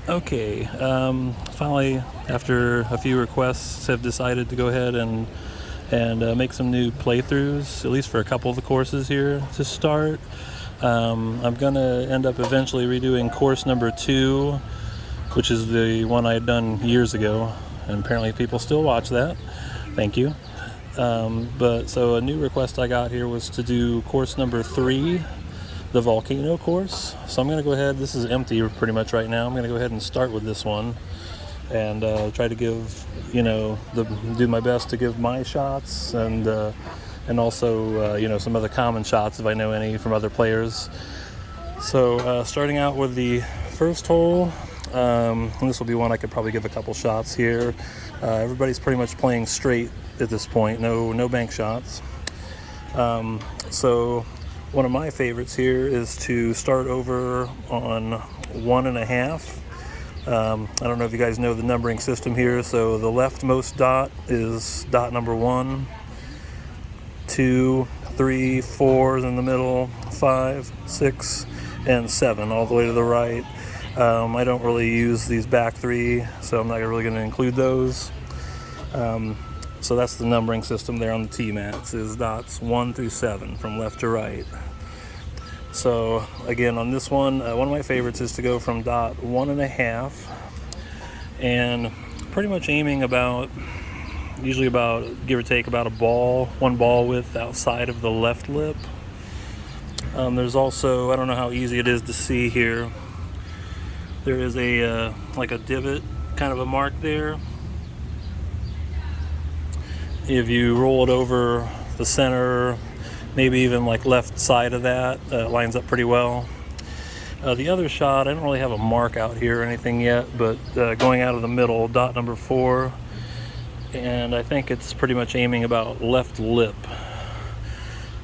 Okay, finally, after a few requests, have decided to go ahead and make some new playthroughs, at least for a couple of the courses here to start. I'm gonna end up eventually redoing course number 2, which is the one I had done years ago, and apparently people still watch that. Thank you. But so a new request I got here was to do course number 3, the Volcano course. So I'm going to go ahead, this is empty pretty much right now. I'm going to go ahead and start with this one and try to give, do my best to give my shots and also, some other common shots if I know any from other players. So starting out with the first hole, and this will be one I could probably give a couple shots here. Everybody's pretty much playing straight at this point, no bank shots. So one of my favorites here is to start over on 1.5. I don't know if you guys know the numbering system here. So the leftmost dot is dot number 1, 2, 3, 4 is in the middle, 5, 6, and 7 all the way to the right. I don't really use these back 3, so I'm not really going to include those. So that's the numbering system there on the tee mats, is dots 1 through 7 from left to right. So again, on this one of my favorites is to go from dot 1.5 and pretty much aiming usually about, give or take, about one ball width outside of the left lip. There's also, I don't know how easy it is to see here, there is a like a divot, kind of a mark there. If you roll it over the center, maybe even like left side of that, lines up pretty well. The other shot, I don't really have a mark out here or anything yet, but going out of the middle, dot number 4, and I think it's pretty much aiming about left lip,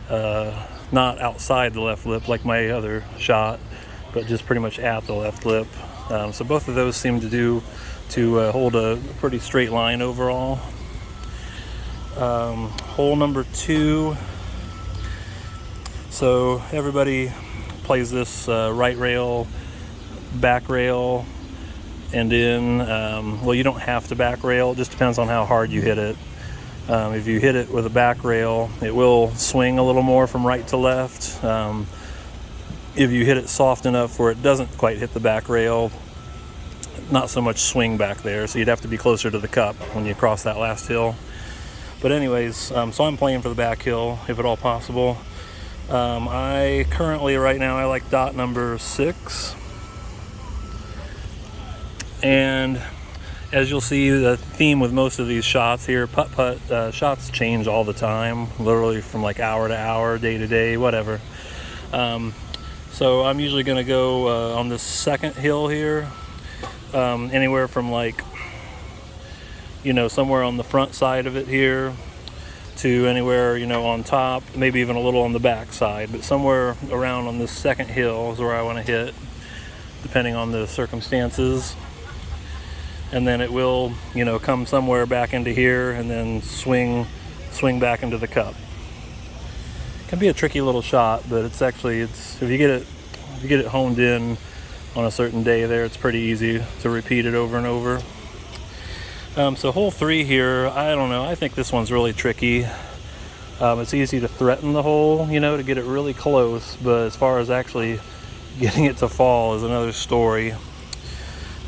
not outside the left lip like my other shot, but just pretty much at the left lip. So both of those seem to hold a pretty straight line overall. Hole number 2. So everybody plays this right rail, back rail, and in. Well, you don't have to back rail. It just depends on how hard you hit it. If you hit it with a back rail, it will swing a little more from right to left. If you hit it soft enough where it doesn't quite hit the back rail, not so much swing back there, so you'd have to be closer to the cup when you cross that last hill. But anyways, so I'm playing for the back hill, if at all possible. I currently, right now, I like dot number 6. And as you'll see, the theme with most of these shots here, putt-putt, shots change all the time, literally from like hour to hour, day to day, whatever. So I'm usually going to go on this second hill here, anywhere from like, somewhere on the front side of it here to anywhere, on top, maybe even a little on the back side, but somewhere around on this second hill is where I want to hit, depending on the circumstances. And then it will, come somewhere back into here and then swing back into the cup. Can be a tricky little shot, but it's if you get it honed in on a certain day there, it's pretty easy to repeat it over and over. So hole 3 here, I don't know, I think this one's really tricky. It's easy to threaten the hole, to get it really close, but as far as actually getting it to fall is another story.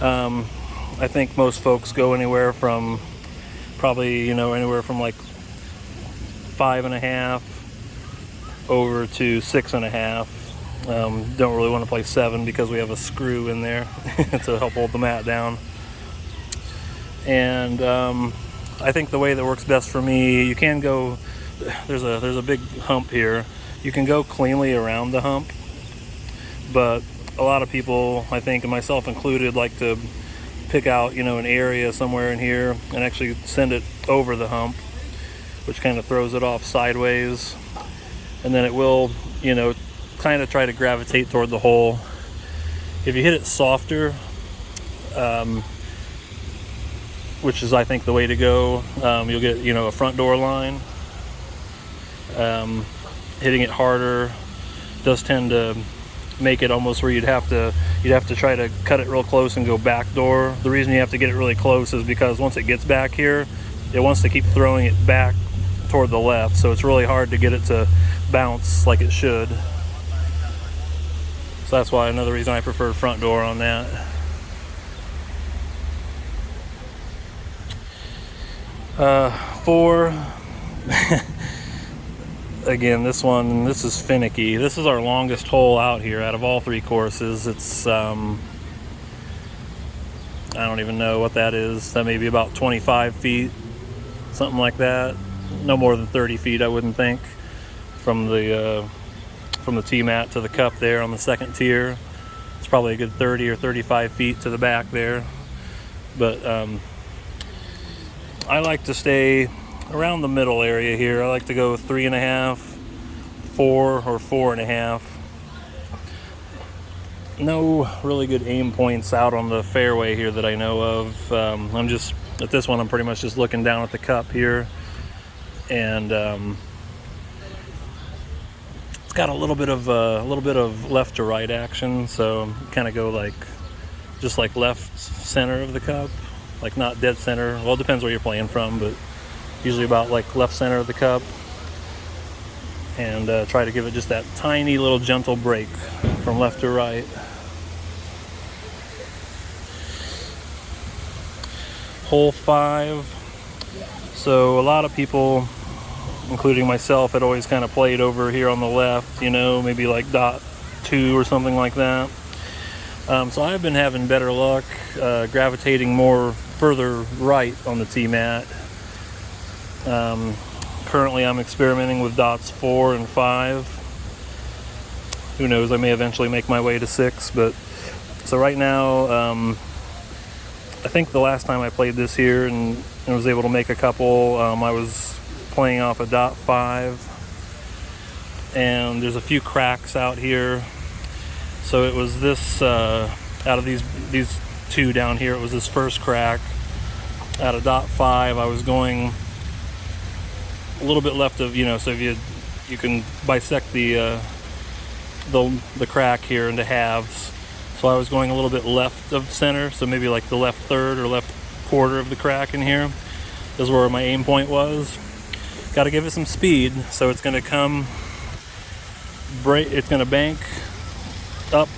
I think most folks go anywhere from anywhere from like 5.5 over to 6.5. Don't really want to play 7 because we have a screw in there to help hold the mat down. And I think the way that works best for me, you can go, there's a big hump here. You can go cleanly around the hump, but a lot of people, I think, and myself included, like to pick out, an area somewhere in here and actually send it over the hump, which kind of throws it off sideways. And then it will, kind of try to gravitate toward the hole. If you hit it softer, which is, I think, the way to go, you'll get, a front door line. Hitting it harder does tend to make it almost where you'd have to you'd have to try to cut it real close and go back door. The reason you have to get it really close is because once it gets back here, it wants to keep throwing it back toward the left, so it's really hard to get it to bounce like it should. So that's why another reason I prefer front door on that. Four. Again, this is finicky. This is our longest hole out here out of all 3 courses. It's I don't even know what that is. That may be about 25 feet, something like that. No more than 30 feet, I wouldn't think, from the tee mat to the cup there on the second tier. It's probably a good 30 or 35 feet to the back there. But I like to stay around the middle area here. I like to go 3.5, 4, or 4.5. No really good aim points out on the fairway here that I know of. I'm just at this one, I'm pretty much just looking down at the cup here, and it's got a little bit of left to right action, so kind of go like just like left center of the cup, like not dead center. Well, it depends where you're playing from, but usually about like left center of the cup, and try to give it just that tiny little gentle break from left to right. Hole 5. So a lot of people, including myself, had always kind of played over here on the left, you know, maybe like dot 2 or something like that. So I've been having better luck gravitating more further right on the tee mat. Currently I'm experimenting with dots 4 and 5. Who knows, I may eventually make my way to 6, but so right now, I think the last time I played this here and was able to make a couple, I was playing off a dot 5, and there's a few cracks out here. So it was this, out of these 2 down here, it was this first crack. Out of dot 5, I was going a little bit left of, you know, so if you can bisect the crack here into halves. So I was going a little bit left of center, so maybe like the left third or left quarter of the crack in here is where my aim point was. Got to give it some speed, so it's going to it's going to bank up.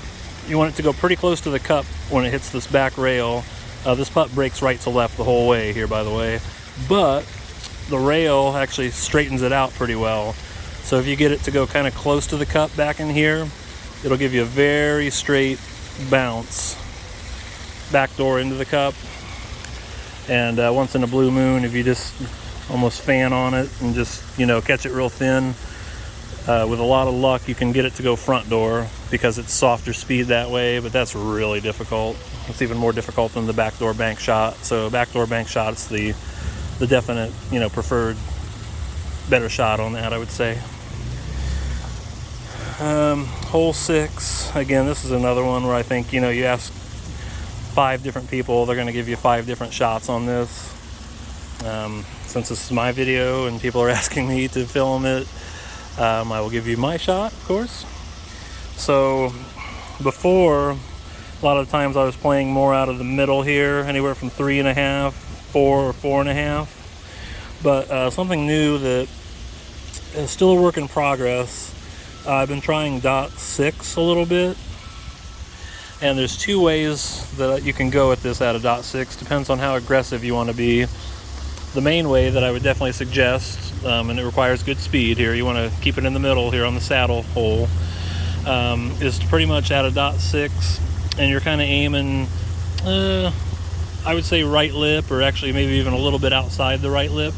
You want it to go pretty close to the cup when it hits this back rail. This putt breaks right to left the whole way here, by the way, but the rail actually straightens it out pretty well. So if you get it to go kind of close to the cup back in here, it'll give you a very straight bounce back door into the cup. And once in a blue moon, if you just almost fan on it and just, you know, catch it real thin, with a lot of luck you can get it to go front door because it's softer speed that way, but that's really difficult. It's even more difficult than the backdoor bank shot. So backdoor bank shot is the definite, you know, preferred better shot on that, I would say. Hole 6, again, this is another one where I think, you know, you ask 5 different people, they're going to give you 5 different shots on this. Since this is my video and people are asking me to film it, I will give you my shot, of course. So before, a lot of times I was playing more out of the middle here, anywhere from 3.5, 4 or 4.5. But something new that is still a work in progress, I've been trying dot 6 a little bit, and there's 2 ways that you can go at this out of dot 6. Depends on how aggressive you want to be. The main way that I would definitely suggest, and it requires good speed here, you want to keep it in the middle here on the saddle hole, is to pretty much out of dot 6, and you're kind of aiming, I would say right lip, or actually maybe even a little bit outside the right lip.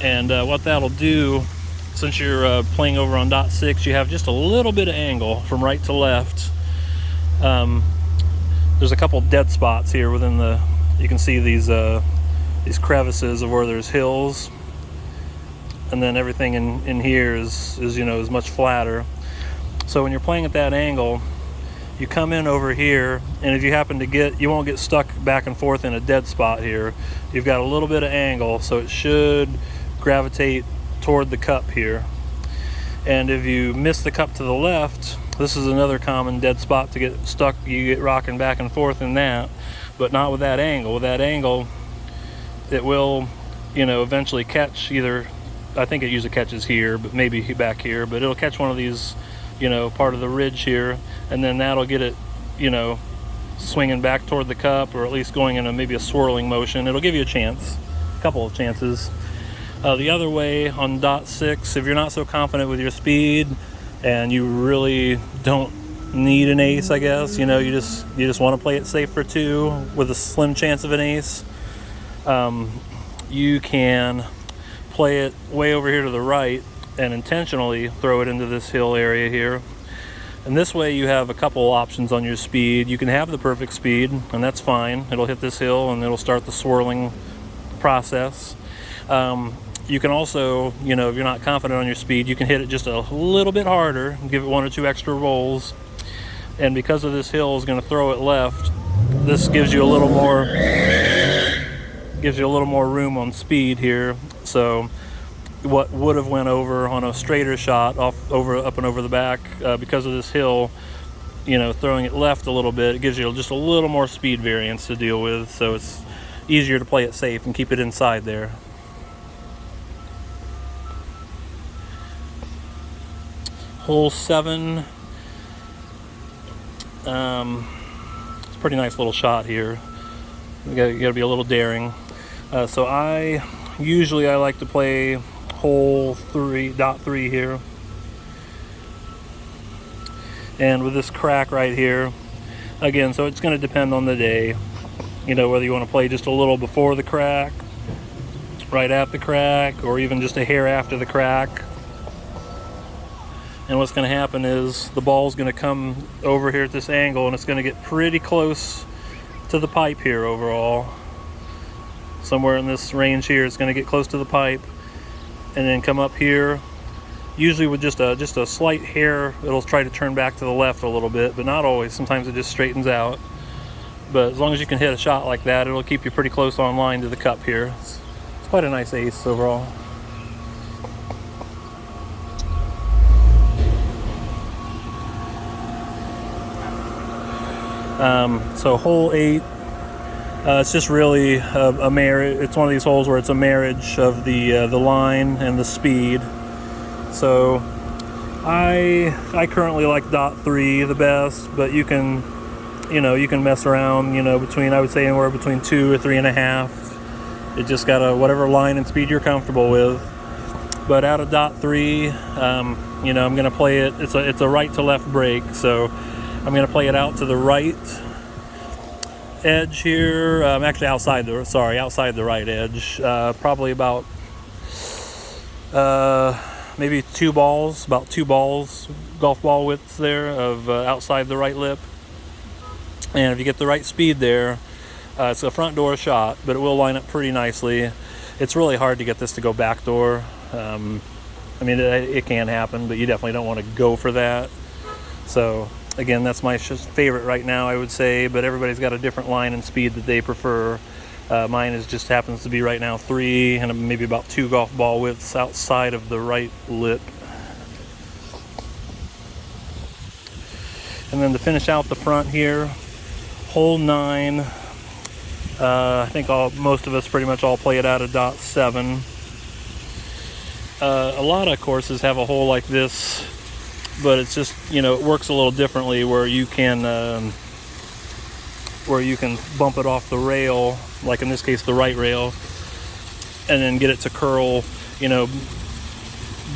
And what that'll do, since you're playing over on dot 6, you have just a little bit of angle from right to left. There's a couple dead spots here within the, you can see these crevices of where there's hills, and then everything in here is you know, is much flatter. So when you're playing at that angle, you come in over here, and if you happen to you won't get stuck back and forth in a dead spot here. You've got a little bit of angle, so it should gravitate toward the cup here. And if you miss the cup to the left, this is another common dead spot to get stuck. You get rocking back and forth in that, but not with that angle. With that angle, it will, you know, eventually catch either, I think it usually catches here, but maybe back here, but it'll catch one of these, you know, part of the ridge here, and then that'll get it, you know, swinging back toward the cup, or at least going in maybe a swirling motion. It'll give you a chance, a couple of chances. The other way on .6, if you're not so confident with your speed and you really don't need an ace, I guess, you know, you just want to play it safe for 2 with a slim chance of an ace, you can play it way over here to the right and intentionally throw it into this hill area here. And this way you have a couple options on your speed. You can have the perfect speed, and that's fine. It'll hit this hill and it'll start the swirling process. You can also, you know, if you're not confident on your speed, you can hit it just a little bit harder, give it 1 or 2 extra rolls. And because of this hill is going to throw it left, this gives you a little more room on speed here. So what would have went over on a straighter shot up and over the back, because of this hill, you know, throwing it left a little bit, it gives you just a little more speed variance to deal with. So it's easier to play it safe and keep it inside there. Hole 7. It's a pretty nice little shot here. You gotta be a little daring. So I like to play hole 3.3 here. And with this crack right here, again, so it's going to depend on the day. You know, whether you want to play just a little before the crack, right at the crack, or even just a hair after the crack. And what's going to happen is the ball's going to come over here at this angle, and it's going to get pretty close to the pipe here overall. Somewhere in this range here, it's going to get close to the pipe, and then come up here. Usually with just a slight hair, it'll try to turn back to the left a little bit, but not always. Sometimes it just straightens out. But as long as you can hit a shot like that, it'll keep you pretty close on line to the cup here. It's quite a nice ace overall. So hole 8, it's just really a marriage. It's one of these holes where it's a marriage of the line and the speed. So I currently like .3 the best, but you can mess around, between, I would say, anywhere between 2 or 3.5. It just gotta, whatever line and speed you're comfortable with. But out of .3, I'm gonna play it. It's a right to left break, so I'm going to play it out to the right edge here. Actually outside the right edge. Probably about maybe about two balls, golf ball widths there of outside the right lip. And if you get the right speed there, it's a front door shot, but it will line up pretty nicely. It's really hard to get this to go backdoor. It can happen, but you definitely don't want to go for that. So again, that's my favorite right now, I would say, but everybody's got a different line and speed that they prefer. Mine just happens to be right now 3 and maybe about 2 golf ball widths outside of the right lip. And then to finish out the front here, hole 9. I think most of us pretty much all play it out of .7. A lot of courses have a hole like this, but it's just, it works a little differently where you can bump it off the rail, like in this case the right rail, and then get it to curl,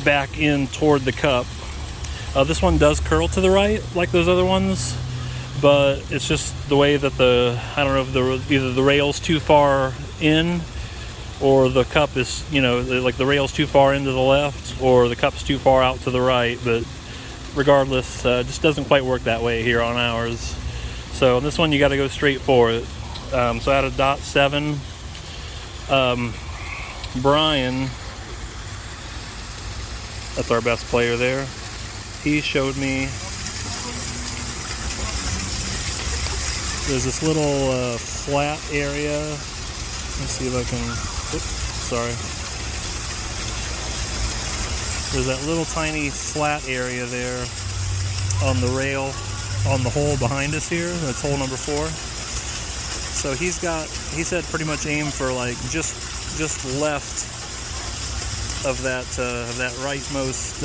back in toward the cup. This one does curl to the right like those other ones, but it's just the way that I don't know if either the rail's too far in, or the cup is, like the rail's too far into the left, or the cup's too far out to the right. But regardless, just doesn't quite work that way here on ours. So on this one, you got to go straight for it. So out of .7, Brian, that's our best player there. He showed me there's this little flat area. Let's see if I can. Oops, sorry. there's that little tiny flat area there on the rail on the hole behind us here. That's hole number 4. So he said pretty much aim for like just left of that rightmost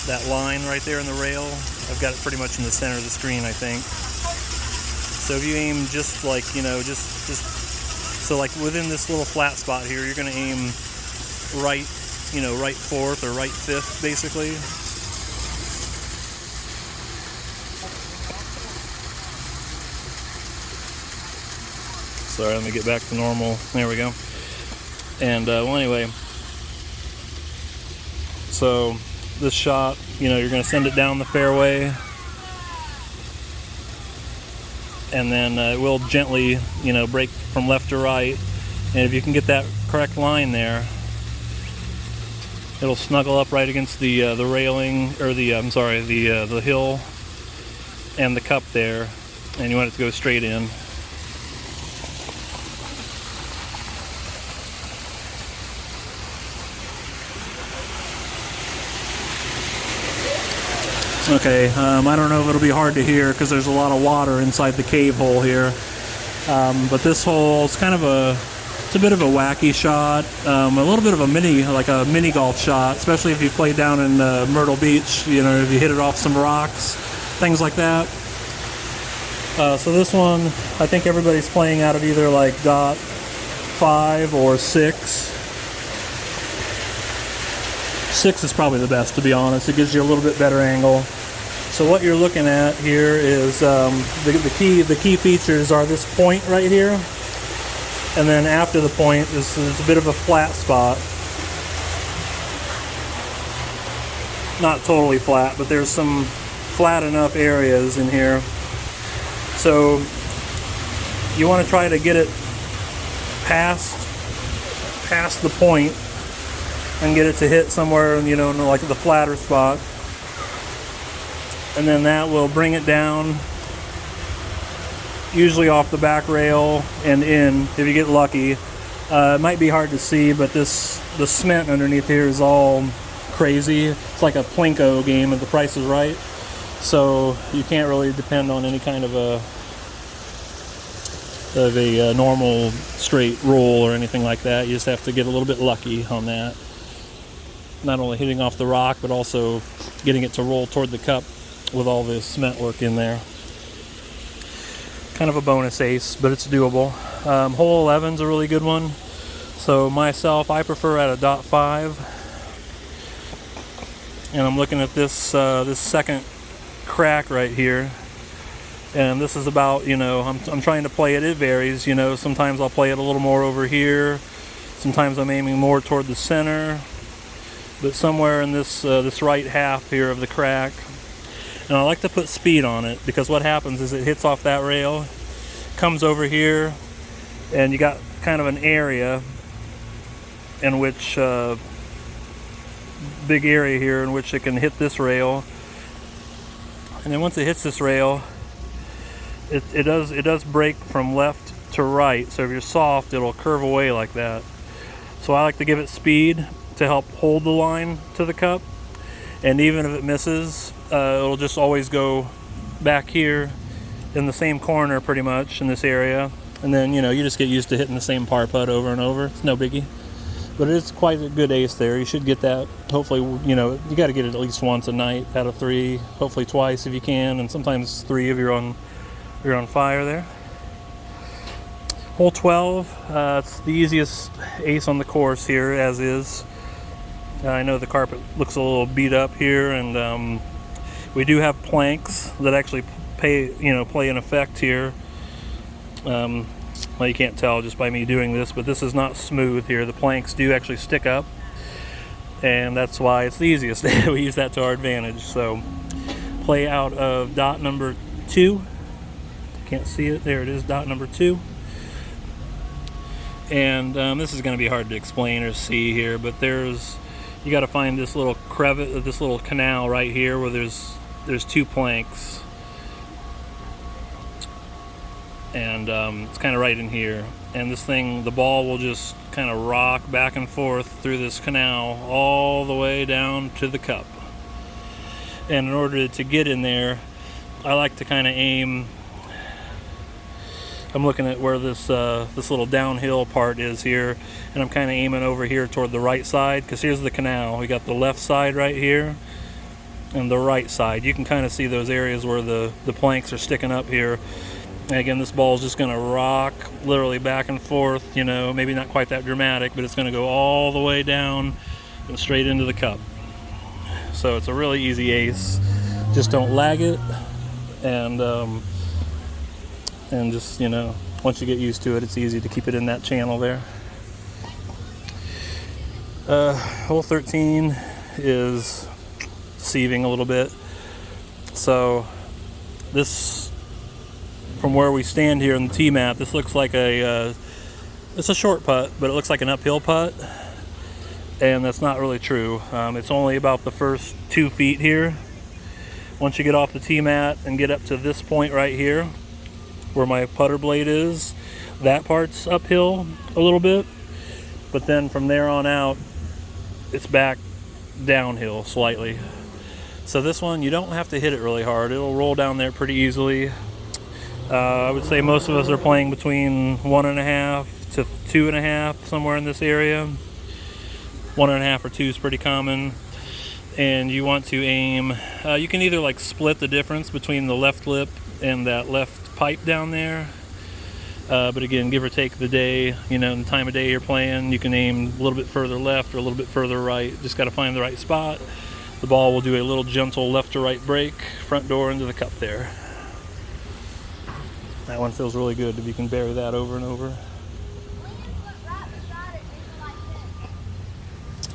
that line right there in the rail. I've got it pretty much in the center of the screen, I think. So if you aim just like, so like within this little flat spot here, you're going to aim right, right 4th or right 5th, basically. Sorry, let me get back to normal. There we go. And well, anyway, so this shot, you're going to send it down the fairway, and then it will gently, break from left to right. And if you can get that correct line there, it'll snuggle up right against the railing, or the hill and the cup there, and you want it to go straight in. Okay, I don't know if it'll be hard to hear because there's a lot of water inside the cave hole here. But this hole is kind of it's a bit of a wacky shot, a little bit of a mini golf shot, especially if you play down in Myrtle Beach. If you hit it off some rocks, things like that. So this one, I think everybody's playing out of either like dot 5 or 6. 6 is probably the best, to be honest. It gives you a little bit better angle. So what you're looking at here is the key features are this point right here, and then after the point is a bit of a flat spot. Not totally flat, but there's some flat enough areas in here. So you want to try to get it past the point and get it to hit somewhere, in like the flatter spot. And then that will bring it down, usually off the back rail and in, if you get lucky. It might be hard to see, but the cement underneath here is all crazy. It's like a Plinko game if the price is right. So you can't really depend on any kind of a normal straight roll or anything like that. You just have to get a little bit lucky on that. Not only hitting off the rock, but also getting it to roll toward the cup with all this cement work in there. Kind of a bonus ace, but it's doable. Hole 11's a really good one. So myself, I prefer at a dot 5. And I'm looking at this second crack right here. And this is about, I'm trying to play it. It varies, sometimes I'll play it a little more over here. Sometimes I'm aiming more toward the center. But somewhere in this right half here of the crack. And I like to put speed on it, because what happens is it hits off that rail, comes over here, and you got kind of an area in which big area here in which it can hit this rail. And then once it hits this rail, it does break from left to right. So if you're soft, it'll curve away like that. So I like to give it speed to help hold the line to the cup, and even if it misses, it'll just always go back here in the same corner pretty much in this area, and then you just get used to hitting the same par putt over and over. It's no biggie, but it's quite a good ace there. You should get that, hopefully. You got to get it at least once a night out of 3, hopefully twice if you can, and sometimes 3 if you're on fire there. Hole 12, it's the easiest ace on the course here, as is. I know the carpet looks a little beat up here, and we do have planks that actually play an effect here. Well, you can't tell just by me doing this, but this is not smooth here. The planks do actually stick up, and that's why it's the easiest. We use that to our advantage. So play out of dot number 2. Can't see it. There it is, dot number 2. And this is going to be hard to explain or see here, but you got to find this little crevice, this little canal right here where there's 2 planks, and it's kind of right in here. And this thing, the ball will just kind of rock back and forth through this canal all the way down to the cup. And in order to get in there, I like to kind of aim. I'm looking at where this little downhill part is here, and I'm kind of aiming over here toward the right side, because here's the canal. We got the left side right here and the right side. You can kind of see those areas where the planks are sticking up here. And again, this ball is just going to rock literally back and forth, you know, maybe not quite that dramatic, but it's going to go all the way down and straight into the cup. So it's a really easy ace. Just don't lag it, and just, you know, once you get used to it, it's easy to keep it in that channel there. Hole 13 is deceiving a little bit. So this, from where we stand here in the tee mat, this looks like it's a short putt, but it looks like an uphill putt, and that's not really true. It's only about the first 2 feet here. Once you get off the tee mat and get up to this point right here, where my putter blade is, that part's uphill a little bit, but then from there on out, it's back downhill slightly. So this one, you don't have to hit it really hard. It'll roll down there pretty easily. I would say most of us are playing between 1.5 to 2.5, somewhere in this area. 1.5 or 2 is pretty common. And you want to aim, you can either like split the difference between the left lip and that left pipe down there, but again, give or take the day, you know, the time of day you're playing, you can aim a little bit further left or a little bit further right. Just got to find the right spot. The ball will do a little gentle left to right break, front door into the cup there. That one feels really good if you can bury that over and over.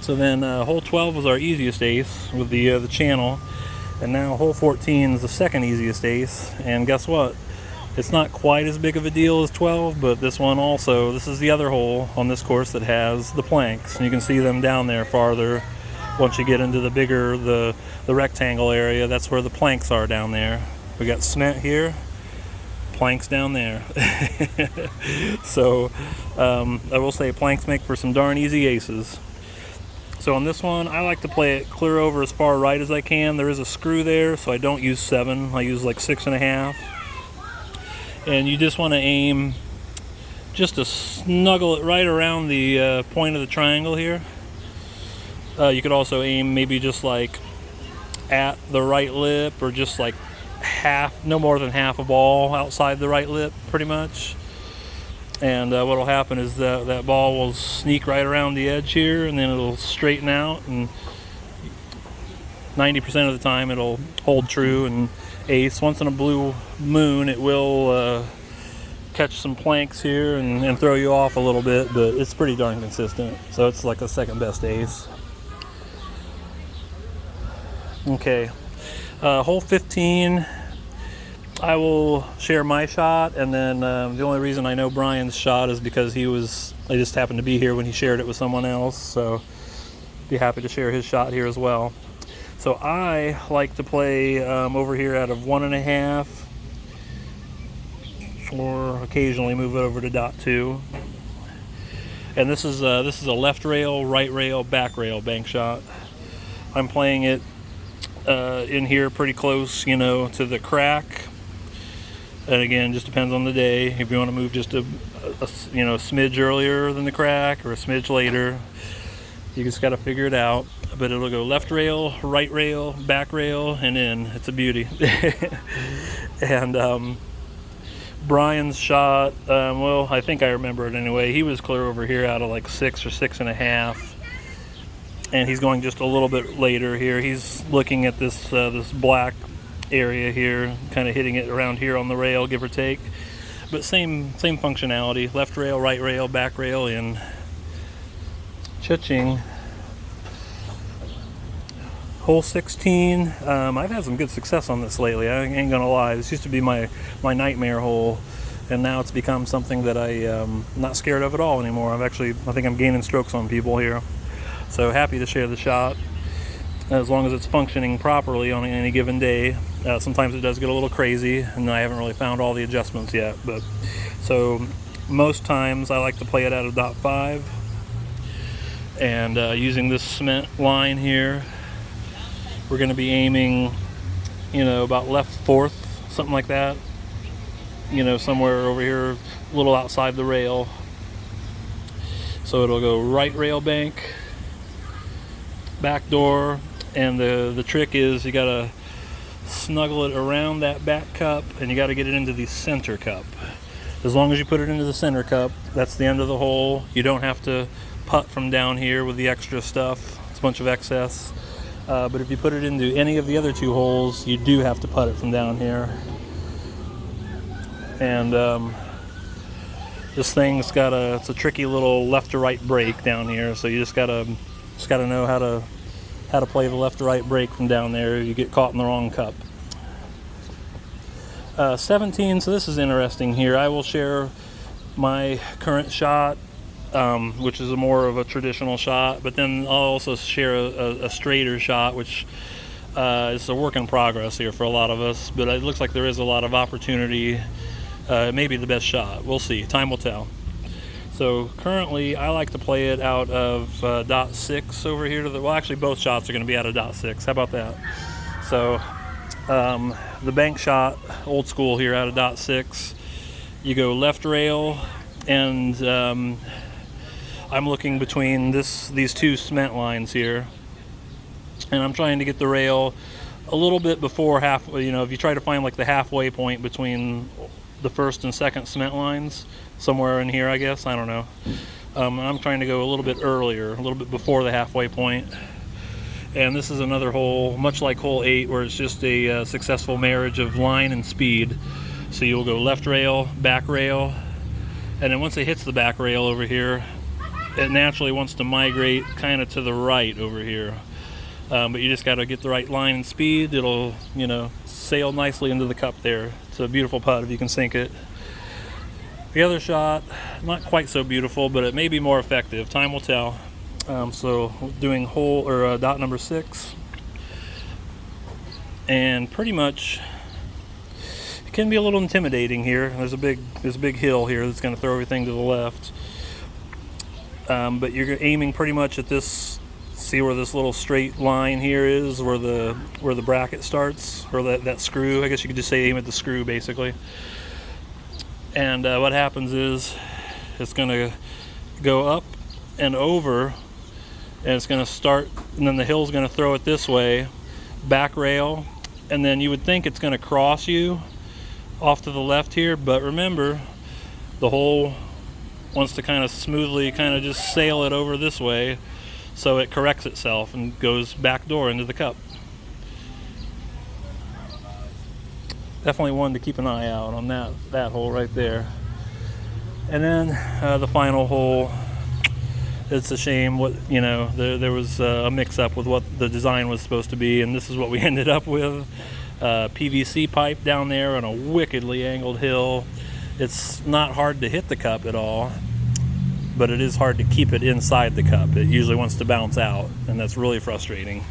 So then hole 12 was our easiest ace with the channel, and now hole 14 is the second easiest ace. And guess what? It's not quite as big of a deal as 12, but this one also, this is the other hole on this course that has the planks, and you can see them down there farther. Once you get into the bigger, the rectangle area, that's where the planks are down there. We got cement here, planks down there. So I will say planks make for some darn easy aces. So on this one, I like to play it clear over as far right as I can. There is a screw there, so I don't use 7. I use like 6.5. And you just want to aim just to snuggle it right around the point of the triangle here. You could also aim maybe just like at the right lip, or just like half, no more than half a ball outside the right lip, pretty much. And what will happen is that ball will sneak right around the edge here, and then it'll straighten out, and 90% of the time it'll hold true and ace. Once in a blue moon, it will catch some planks here and throw you off a little bit, but it's pretty darn consistent. So it's like a second best ace. Okay, hole 15. I will share my shot, and then the only reason I know Brian's shot is because I just happened to be here when he shared it with someone else, so be happy to share his shot here as well. So I like to play over here out of 1.5, or occasionally move it over to .2. And this is a left rail, right rail, back rail bank shot. I'm playing it in here pretty close, you know, to the crack. And again, just depends on the day. If you want to move just a smidge earlier than the crack, or a smidge later, you just got to figure it out. But it'll go left rail, right rail, back rail, and in. It's a beauty. And Brian's shot, well, I think I remember it anyway. He was clear over here out of like 6 or 6.5. And he's going just a little bit later here. He's looking at this black area here, kind of hitting it around here on the rail, give or take. But same functionality. Left rail, right rail, back rail, in. Cha-ching. Hole 16. I've had some good success on this lately. I ain't gonna lie. This used to be my nightmare hole, and now it's become something that I'm not scared of at all anymore. I think I'm gaining strokes on people here. So happy to share the shot, as long as it's functioning properly on any given day. Sometimes it does get a little crazy, and I haven't really found all the adjustments yet. But so most times I like to play it out of .5. And using this cement line here, we're going to be aiming, you know, about left fourth, something like that. You know, somewhere over here, a little outside the rail. So it'll go right rail bank, back door, and the trick is you gotta snuggle it around that back cup, and you gotta get it into the center cup. As long as you put it into the center cup, that's the end of the hole. You don't have to putt from down here with the extra stuff. It's a bunch of excess. But if you put it into any of the other two holes, you do have to putt it from down here. And this thing's got it's a tricky little left to right break down here, so you just gotta know how to play the left to right break from down there. You get caught in the wrong cup. 17, so this is interesting here. I will share my current shot, which is more of a traditional shot, but then I'll also share a straighter shot, which is a work in progress here for a lot of us, but it looks like there is a lot of opportunity. Maybe the best shot. We'll see. Time will tell. So currently, I like to play it out of .6 over here to the. Well, actually, both shots are going to be out of .6. How about that? So the bank shot, old school here, out of .6. You go left rail, and I'm looking between these two cement lines here, and I'm trying to get the rail a little bit before half. You know, if you try to find like the halfway point between the first and second cement lines, somewhere in here, I guess. I don't know. I'm trying to go a little bit earlier, a little bit before the halfway point. And this is another hole, much like hole 8, where it's just a successful marriage of line and speed. So you'll go left rail, back rail, and then once it hits the back rail over here, it naturally wants to migrate kind of to the right over here. But you just got to get the right line and speed. It'll, you know, sail nicely into the cup there. It's a beautiful putt if you can sink it. The other shot, not quite so beautiful, but it may be more effective. Time will tell. So doing hole or dot number 6, and pretty much it can be a little intimidating here. There's a big hill here that's going to throw everything to the left. But you're aiming pretty much at this. See where this little straight line here is, where the bracket starts, or that screw. I guess you could just say aim at the screw, basically. And what happens is it's going to go up and over, and it's going to start, and then the hill's going to throw it this way, back rail, and then you would think it's going to cross you off to the left here, but remember, the hole wants to kind of smoothly kind of just sail it over this way, so it corrects itself and goes back door into the cup. Definitely one to keep an eye out on that hole right there. And then the final hole, it's a shame there was a mix-up with what the design was supposed to be, and this is what we ended up with. PVC pipe down there on a wickedly angled hill. It's not hard to hit the cup at all, but it is hard to keep it inside the cup. It usually wants to bounce out, and that's really frustrating.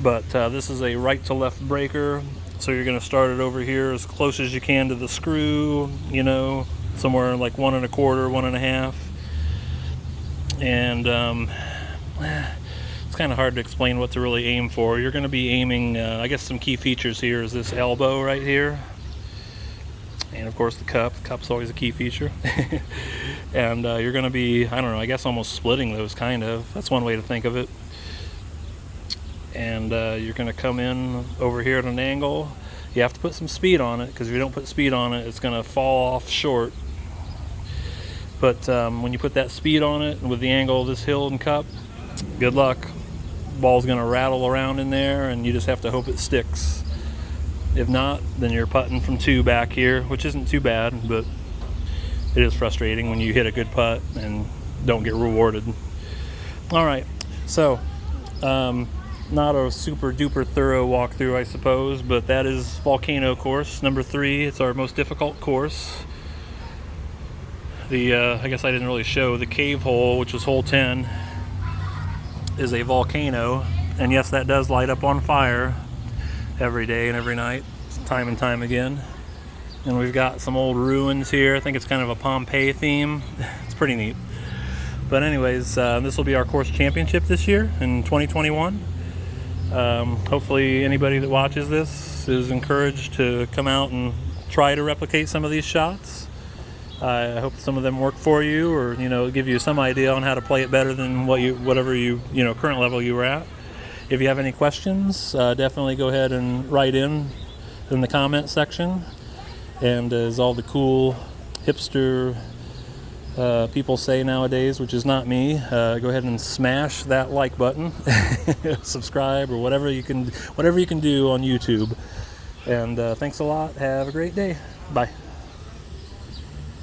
But this is a right to left breaker, so you're going to start it over here as close as you can to the screw, somewhere like 1 1/4, 1 1/2. And it's kind of hard to explain what to really aim for. You're going to be aiming, I guess some key features here is this elbow right here. And of course the cup. The cup's always a key feature. And you're going to be, I don't know, I guess almost splitting those, kind of. That's one way to think of it. And you're going to come in over here at an angle. You have to put some speed on it, because if you don't put speed on it, it's going to fall off short. But when you put that speed on it, and with the angle of this hill and cup, good luck. Ball's going to rattle around in there, and you just have to hope it sticks. If not, then you're putting from 2 back here, which isn't too bad, but it is frustrating when you hit a good putt and don't get rewarded. All right, so not a super duper thorough walkthrough, I suppose, but that is Volcano course number 3. It's our most difficult course. I guess I didn't really show the cave hole, which was hole 10, is a volcano, and yes, that does light up on fire every day and every night, time and time again. And we've got some old ruins here. I think it's kind of a Pompeii theme. It's pretty neat. But anyways, this will be our course championship this year in 2021. Hopefully anybody that watches this is encouraged to come out and try to replicate some of these shots. I hope some of them work for you, or give you some idea on how to play it better than whatever current level you were at. If you have any questions, definitely go ahead and write in the comment section. And as all the cool hipster people say nowadays, which is not me, go ahead and smash that like button, subscribe, or whatever you can do on YouTube. And thanks a lot. Have a great day. Bye.